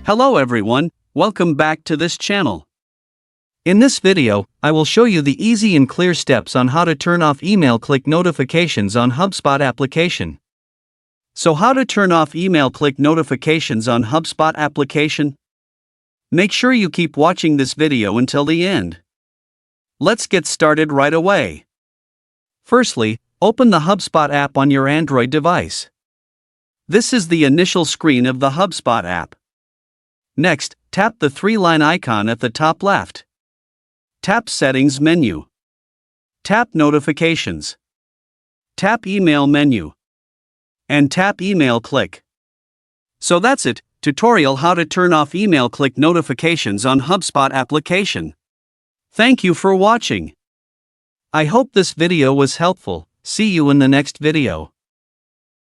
Hello everyone, welcome back to this channel. In this video, I will show you the easy and clear steps on how to turn off email click notifications on HubSpot application. So how to turn off email click notifications on HubSpot application? Make sure you keep watching this video until the end. Let's get started right away. Firstly, open the HubSpot app on your Android device. This is the initial screen of the HubSpot app. Next, tap the three-line icon at the top left. Tap Settings menu. Tap Notifications. Tap Email menu. And tap Email click. So that's it, tutorial how to turn off email click notifications on HubSpot application. Thank you for watching. I hope this video was helpful. See you in the next video.